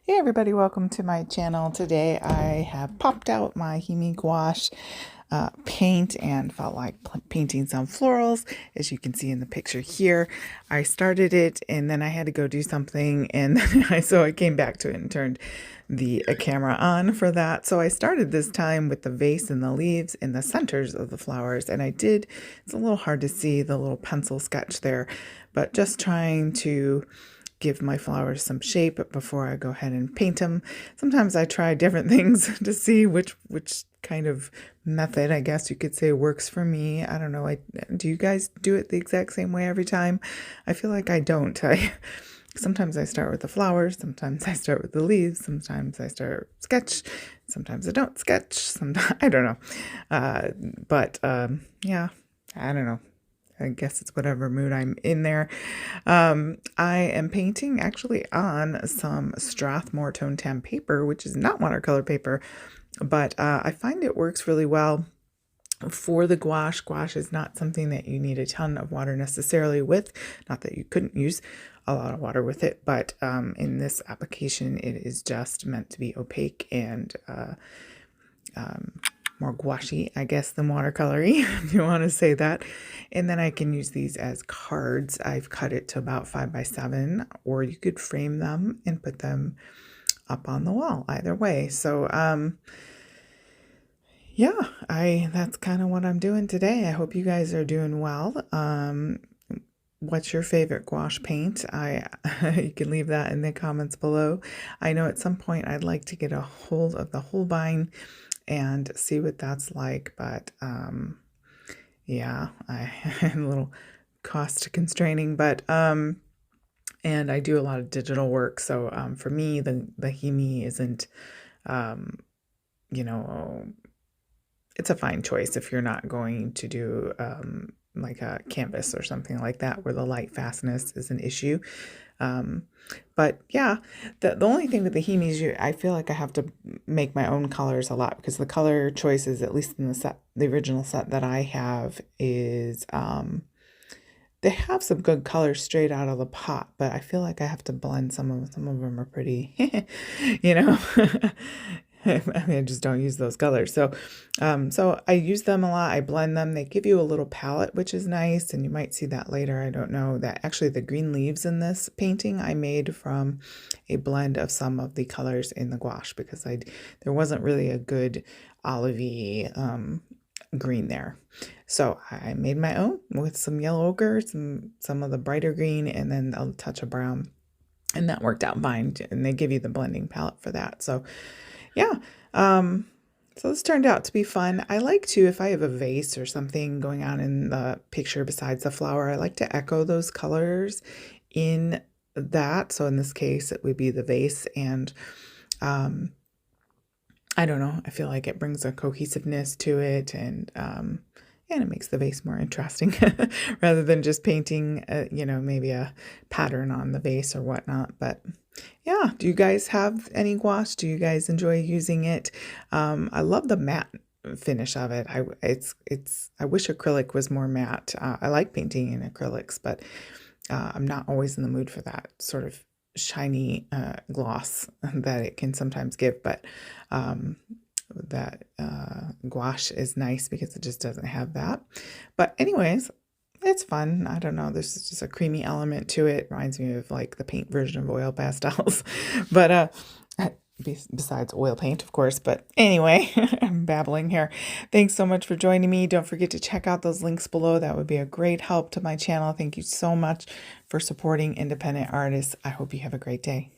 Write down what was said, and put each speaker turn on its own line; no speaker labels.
Hey everybody, welcome to my channel. Today I have popped out my HIMI gouache paint and felt like painting some florals. As you can see in the picture here, I started it and then I had to go do something, and then so I came back to it and turned the camera on for that. So I started this time with the vase and the leaves and the centers of the flowers, and it's a little hard to see the little pencil sketch there, but just trying to give my flowers some shape before I go ahead and paint them. Sometimes I try different things to see which kind of method, I guess you could say, works for me. I don't know. Do you guys do it the exact same way every time? I feel like I don't. Sometimes I start with the flowers, sometimes I start with the leaves, sometimes I start sketch, sometimes I don't sketch, sometimes I don't know. Yeah, I don't know. I guess it's whatever mood I'm in there. I am painting actually on some Strathmore Tone Tan paper, which is not watercolor paper, but I find it works really well for the gouache. Gouache is not something that you need a ton of water necessarily with. Not that you couldn't use a lot of water with it, but in this application, it is just meant to be opaque and more gouache, I guess, than watercolory, if you want to say that. And then I can use these as cards. I've cut it to about 5x7, or you could frame them and put them up on the wall, either way. So, yeah, that's kind of what I'm doing today. I hope you guys are doing well. What's your favorite gouache paint? You can leave that in the comments below. I know at some point I'd like to get a hold of the Holbein and see what that's like, but yeah, I'm a little cost constraining, but and I do a lot of digital work, so for me the HIMI isn't you know, it's a fine choice if you're not going to do like a canvas or something like that where the light fastness is an issue. But yeah, the only thing with the HIMIs, I feel like I have to make my own colors a lot, because the color choices, at least in the original set that I have, is they have some good colors straight out of the pot, but I feel like I have to blend some of them. Some of them are pretty, you know. I just don't use those colors. So I use them a lot. I blend them. They give you a little palette, which is nice. And you might see that later. I don't know that actually the green leaves in this painting I made from a blend of some of the colors in the gouache, because there wasn't really a good olivey green there. So I made my own with some yellow ochre, some of the brighter green, and then a touch of brown. And that worked out fine. And they give you the blending palette for that. So yeah, so this turned out to be fun. I like to, if I have a vase or something going on in the picture besides the flower, I like to echo those colors in that. So in this case, it would be the vase, and I don't know, I feel like it brings a cohesiveness to it, and it makes the vase more interesting rather than just painting, maybe a pattern on the vase or whatnot. But yeah, do you guys have any gouache? Do you guys enjoy using it? I love the matte finish of it. I wish acrylic was more matte. I like painting in acrylics, but I'm not always in the mood for that sort of shiny gloss that it can sometimes give. But that gouache is nice because it just doesn't have that. But anyways, it's fun. I don't know. There's just a creamy element to it. Reminds me of like the paint version of oil pastels. But besides oil paint, of course. But anyway, I'm babbling here. Thanks so much for joining me. Don't forget to check out those links below. That would be a great help to my channel. Thank you so much for supporting independent artists. I hope you have a great day.